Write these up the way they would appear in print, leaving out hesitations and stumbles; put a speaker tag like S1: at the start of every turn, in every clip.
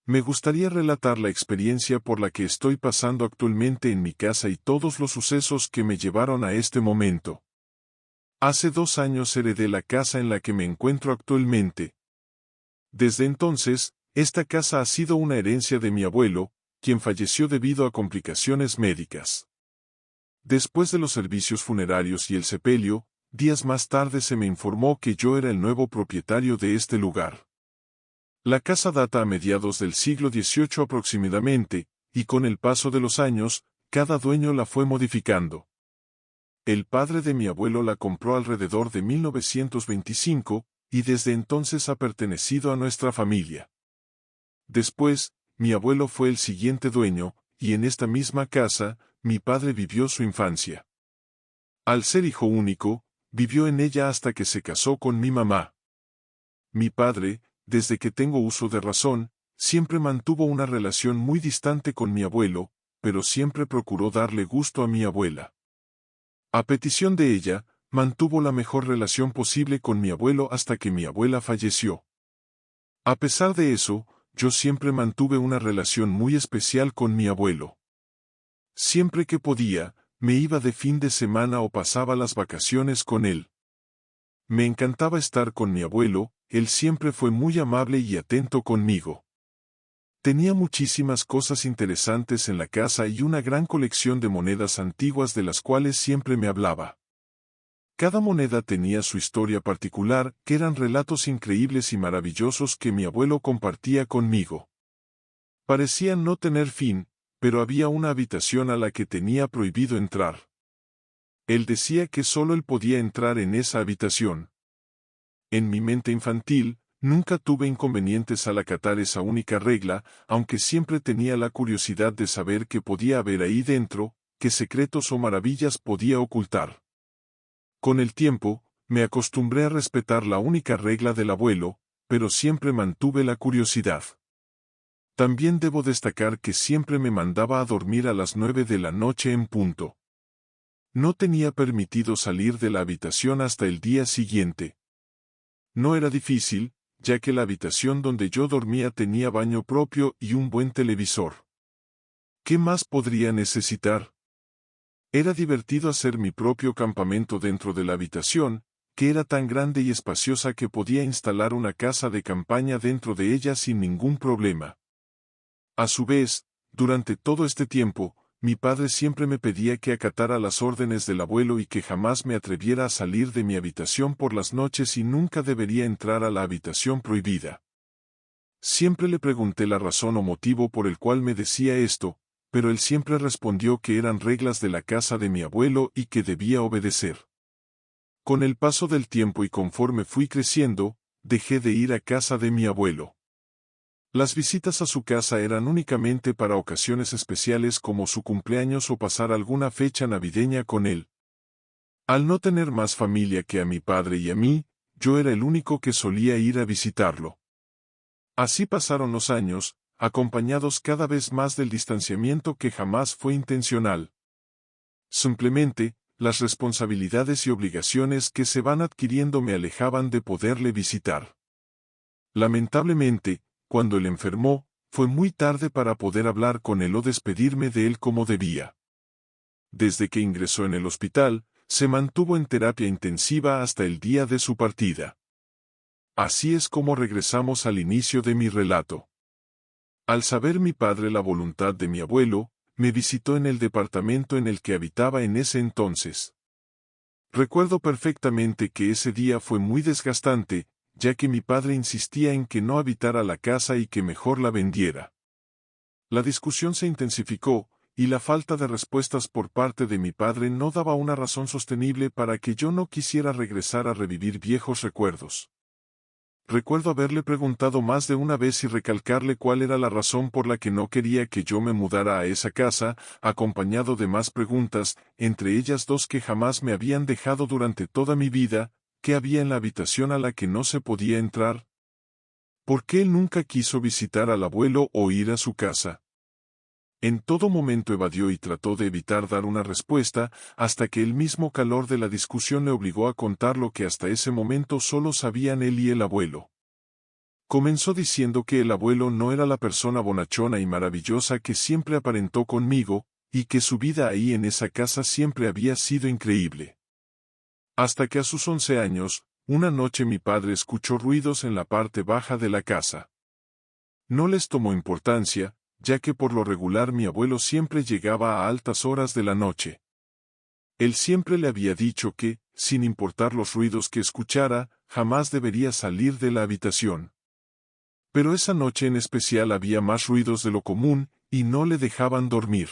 S1: Me gustaría relatar la experiencia por la que estoy pasando actualmente en mi casa y todos los sucesos que me llevaron a este momento. Hace 2 años heredé la casa en la que me encuentro actualmente. Desde entonces, esta casa ha sido una herencia de mi abuelo, quien falleció debido a complicaciones médicas. Después de los servicios funerarios y el sepelio, días más tarde se me informó que yo era el nuevo propietario de este lugar. La casa data a mediados del siglo XVIII aproximadamente, y con el paso de los años, cada dueño la fue modificando. El padre de mi abuelo la compró alrededor de 1925, y desde entonces ha pertenecido a nuestra familia. Después, mi abuelo fue el siguiente dueño, y en esta misma casa, mi padre vivió su infancia. Al ser hijo único, vivió en ella hasta que se casó con mi mamá. Mi padre, desde que tengo uso de razón, siempre mantuvo una relación muy distante con mi abuelo, pero siempre procuró darle gusto a mi abuela. A petición de ella, mantuvo la mejor relación posible con mi abuelo hasta que mi abuela falleció. A pesar de eso, yo siempre mantuve una relación muy especial con mi abuelo. Siempre que podía, me iba de fin de semana o pasaba las vacaciones con él. Me encantaba estar con mi abuelo, él siempre fue muy amable y atento conmigo. Tenía muchísimas cosas interesantes en la casa y una gran colección de monedas antiguas de las cuales siempre me hablaba. Cada moneda tenía su historia particular, que eran relatos increíbles y maravillosos que mi abuelo compartía conmigo. Parecían no tener fin, pero había una habitación a la que tenía prohibido entrar. Él decía que solo él podía entrar en esa habitación. En mi mente infantil, nunca tuve inconvenientes al acatar esa única regla, aunque siempre tenía la curiosidad de saber qué podía haber ahí dentro, qué secretos o maravillas podía ocultar. Con el tiempo, me acostumbré a respetar la única regla del abuelo, pero siempre mantuve la curiosidad. También debo destacar que siempre me mandaba a dormir a las 9 de la noche en punto. No tenía permitido salir de la habitación hasta el día siguiente. No era difícil, ya que la habitación donde yo dormía tenía baño propio y un buen televisor. ¿Qué más podría necesitar? Era divertido hacer mi propio campamento dentro de la habitación, que era tan grande y espaciosa que podía instalar una casa de campaña dentro de ella sin ningún problema. A su vez, durante todo este tiempo, mi padre siempre me pedía que acatara las órdenes del abuelo y que jamás me atreviera a salir de mi habitación por las noches y nunca debería entrar a la habitación prohibida. Siempre le pregunté la razón o motivo por el cual me decía esto, pero él siempre respondió que eran reglas de la casa de mi abuelo y que debía obedecer. Con el paso del tiempo y conforme fui creciendo, dejé de ir a casa de mi abuelo. Las visitas a su casa eran únicamente para ocasiones especiales como su cumpleaños o pasar alguna fecha navideña con él. Al no tener más familia que a mi padre y a mí, yo era el único que solía ir a visitarlo. Así pasaron los años, acompañados cada vez más del distanciamiento que jamás fue intencional. Simplemente, las responsabilidades y obligaciones que se van adquiriendo me alejaban de poderle visitar. Lamentablemente, cuando él enfermó, fue muy tarde para poder hablar con él o despedirme de él como debía. Desde que ingresó en el hospital, se mantuvo en terapia intensiva hasta el día de su partida. Así es como regresamos al inicio de mi relato. Al saber mi padre la voluntad de mi abuelo, me visitó en el departamento en el que habitaba en ese entonces. Recuerdo perfectamente que ese día fue muy desgastante, ya que mi padre insistía en que no habitara la casa y que mejor la vendiera. La discusión se intensificó, y la falta de respuestas por parte de mi padre no daba una razón sostenible para que yo no quisiera regresar a revivir viejos recuerdos. Recuerdo haberle preguntado más de una vez y recalcarle cuál era la razón por la que no quería que yo me mudara a esa casa, acompañado de más preguntas, entre ellas dos que jamás me habían dejado durante toda mi vida: ¿qué había en la habitación a la que no se podía entrar? ¿Por qué él nunca quiso visitar al abuelo o ir a su casa? En todo momento evadió y trató de evitar dar una respuesta, hasta que el mismo calor de la discusión le obligó a contar lo que hasta ese momento solo sabían él y el abuelo. Comenzó diciendo que el abuelo no era la persona bonachona y maravillosa que siempre aparentó conmigo, y que su vida ahí en esa casa siempre había sido increíble. Hasta que a sus 11 años, una noche mi padre escuchó ruidos en la parte baja de la casa. No les tomó importancia, ya que por lo regular mi abuelo siempre llegaba a altas horas de la noche. Él siempre le había dicho que, sin importar los ruidos que escuchara, jamás debería salir de la habitación. Pero esa noche en especial había más ruidos de lo común, y no le dejaban dormir.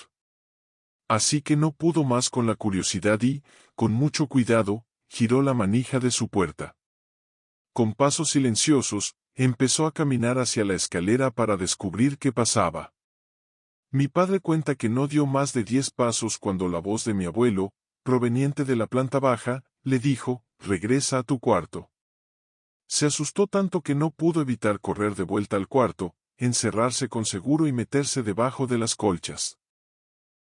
S1: Así que no pudo más con la curiosidad y, con mucho cuidado, giró la manija de su puerta. Con pasos silenciosos, empezó a caminar hacia la escalera para descubrir qué pasaba. Mi padre cuenta que no dio más de 10 pasos cuando la voz de mi abuelo, proveniente de la planta baja, le dijo, «Regresa a tu cuarto». Se asustó tanto que no pudo evitar correr de vuelta al cuarto, encerrarse con seguro y meterse debajo de las colchas.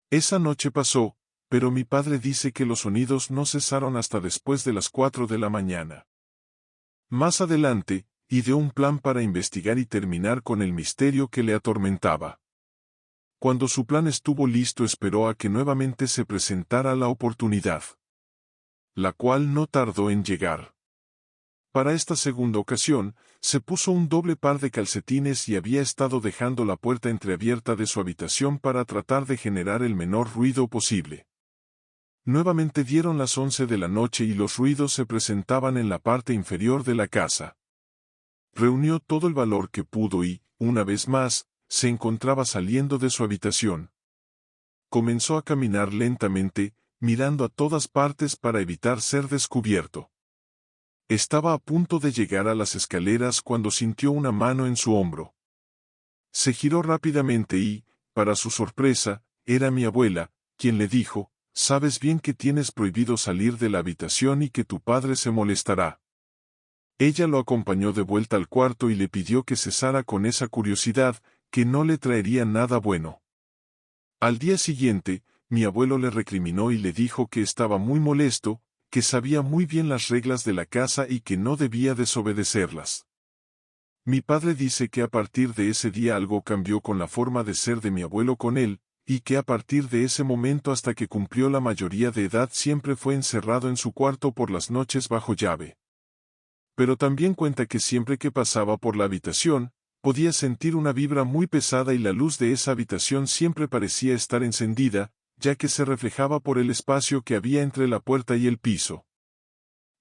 S1: Esa noche pasó, pero mi padre dice que los sonidos no cesaron hasta después de las 4 de la mañana. Más adelante, ideó un plan para investigar y terminar con el misterio que le atormentaba. Cuando su plan estuvo listo esperó a que nuevamente se presentara la oportunidad, la cual no tardó en llegar. Para esta segunda ocasión, se puso un doble par de calcetines y había estado dejando la puerta entreabierta de su habitación para tratar de generar el menor ruido posible. Nuevamente dieron las 11 de la noche y los ruidos se presentaban en la parte inferior de la casa. Reunió todo el valor que pudo y, una vez más, se encontraba saliendo de su habitación. Comenzó a caminar lentamente, mirando a todas partes para evitar ser descubierto. Estaba a punto de llegar a las escaleras cuando sintió una mano en su hombro. Se giró rápidamente y, para su sorpresa, era mi abuela, quien le dijo, «Sabes bien que tienes prohibido salir de la habitación y que tu padre se molestará». Ella lo acompañó de vuelta al cuarto y le pidió que cesara con esa curiosidad, que no le traería nada bueno. Al día siguiente, mi abuelo le recriminó y le dijo que estaba muy molesto, que sabía muy bien las reglas de la casa y que no debía desobedecerlas. Mi padre dice que a partir de ese día algo cambió con la forma de ser de mi abuelo con él, y que a partir de ese momento hasta que cumplió la mayoría de edad siempre fue encerrado en su cuarto por las noches bajo llave. Pero también cuenta que siempre que pasaba por la habitación, podía sentir una vibra muy pesada y la luz de esa habitación siempre parecía estar encendida, ya que se reflejaba por el espacio que había entre la puerta y el piso.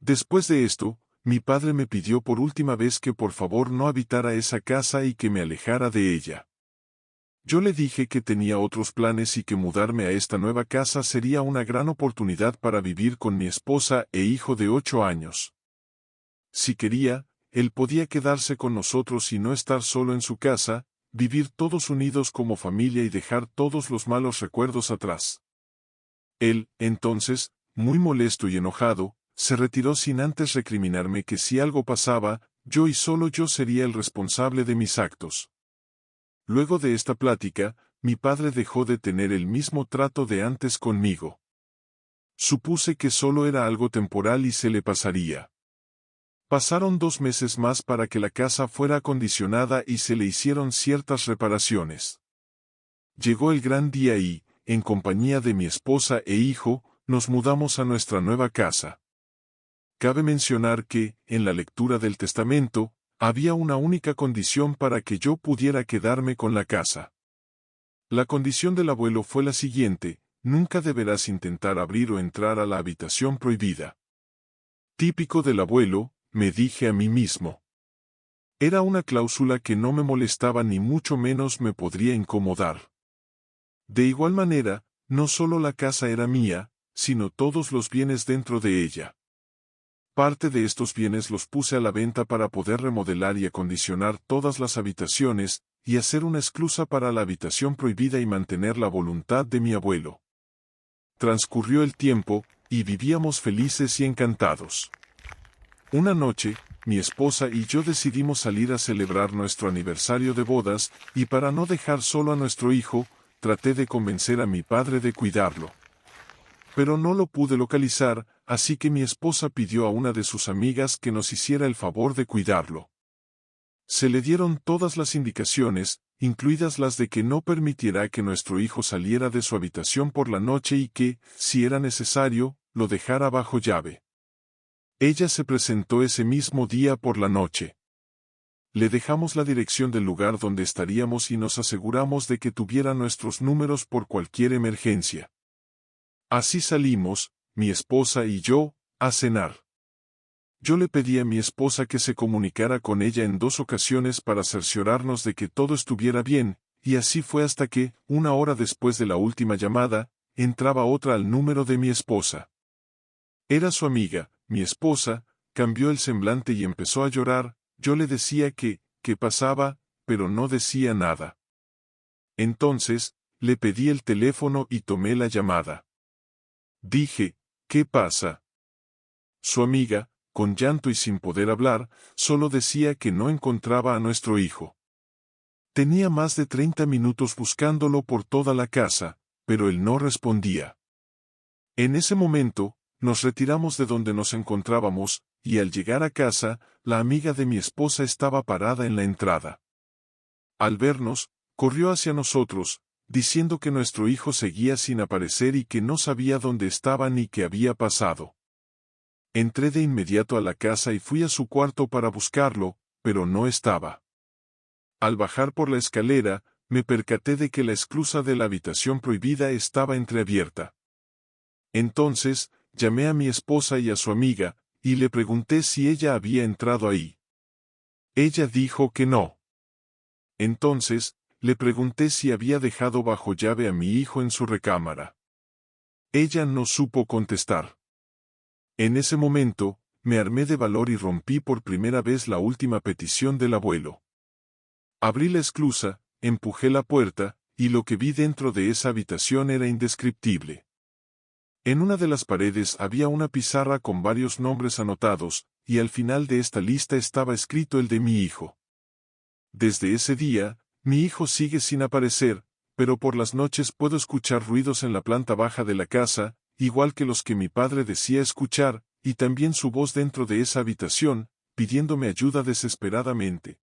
S1: Después de esto, mi padre me pidió por última vez que por favor no habitara esa casa y que me alejara de ella. Yo le dije que tenía otros planes y que mudarme a esta nueva casa sería una gran oportunidad para vivir con mi esposa e hijo de 8 años. Si quería, él podía quedarse con nosotros y no estar solo en su casa, vivir todos unidos como familia y dejar todos los malos recuerdos atrás. Él, entonces, muy molesto y enojado, se retiró sin antes recriminarme que si algo pasaba, yo y solo yo sería el responsable de mis actos. Luego de esta plática, mi padre dejó de tener el mismo trato de antes conmigo. Supuse que solo era algo temporal y se le pasaría. Pasaron 2 meses más para que la casa fuera acondicionada y se le hicieron ciertas reparaciones. Llegó el gran día y, en compañía de mi esposa e hijo, nos mudamos a nuestra nueva casa. Cabe mencionar que, en la lectura del testamento, había una única condición para que yo pudiera quedarme con la casa. La condición del abuelo fue la siguiente: nunca deberás intentar abrir o entrar a la habitación prohibida. Típico del abuelo, me dije a mí mismo. Era una cláusula que no me molestaba ni mucho menos me podría incomodar. De igual manera, no solo la casa era mía, sino todos los bienes dentro de ella. Parte de estos bienes los puse a la venta para poder remodelar y acondicionar todas las habitaciones, y hacer una esclusa para la habitación prohibida y mantener la voluntad de mi abuelo. Transcurrió el tiempo, y vivíamos felices y encantados. Una noche, mi esposa y yo decidimos salir a celebrar nuestro aniversario de bodas, y para no dejar solo a nuestro hijo, traté de convencer a mi padre de cuidarlo. Pero no lo pude localizar, así que mi esposa pidió a una de sus amigas que nos hiciera el favor de cuidarlo. Se le dieron todas las indicaciones, incluidas las de que no permitirá que nuestro hijo saliera de su habitación por la noche y que, si era necesario, lo dejara bajo llave. Ella se presentó ese mismo día por la noche. Le dejamos la dirección del lugar donde estaríamos y nos aseguramos de que tuviera nuestros números por cualquier emergencia. Así salimos, mi esposa y yo, a cenar. Yo le pedí a mi esposa que se comunicara con ella en 2 ocasiones para cerciorarnos de que todo estuviera bien, y así fue hasta que, 1 hora después de la última llamada, entraba otra al número de mi esposa. Era su amiga, mi esposa, cambió el semblante y empezó a llorar. Yo le decía que pasaba, pero no decía nada. Entonces, le pedí el teléfono y tomé la llamada. Dije, ¿qué pasa? Su amiga, con llanto y sin poder hablar, solo decía que no encontraba a nuestro hijo. Tenía más de 30 minutos buscándolo por toda la casa, pero él no respondía. En ese momento, nos retiramos de donde nos encontrábamos, y al llegar a casa, la amiga de mi esposa estaba parada en la entrada. Al vernos, corrió hacia nosotros, diciendo que nuestro hijo seguía sin aparecer y que no sabía dónde estaba ni qué había pasado. Entré de inmediato a la casa y fui a su cuarto para buscarlo, pero no estaba. Al bajar por la escalera, me percaté de que la esclusa de la habitación prohibida estaba entreabierta. Entonces, llamé a mi esposa y a su amiga, y le pregunté si ella había entrado ahí. Ella dijo que no. Entonces, le pregunté si había dejado bajo llave a mi hijo en su recámara. Ella no supo contestar. En ese momento, me armé de valor y rompí por primera vez la última petición del abuelo. Abrí la esclusa, empujé la puerta, y lo que vi dentro de esa habitación era indescriptible. En una de las paredes había una pizarra con varios nombres anotados, y al final de esta lista estaba escrito el de mi hijo. Desde ese día, mi hijo sigue sin aparecer, pero por las noches puedo escuchar ruidos en la planta baja de la casa, igual que los que mi padre decía escuchar, y también su voz dentro de esa habitación, pidiéndome ayuda desesperadamente.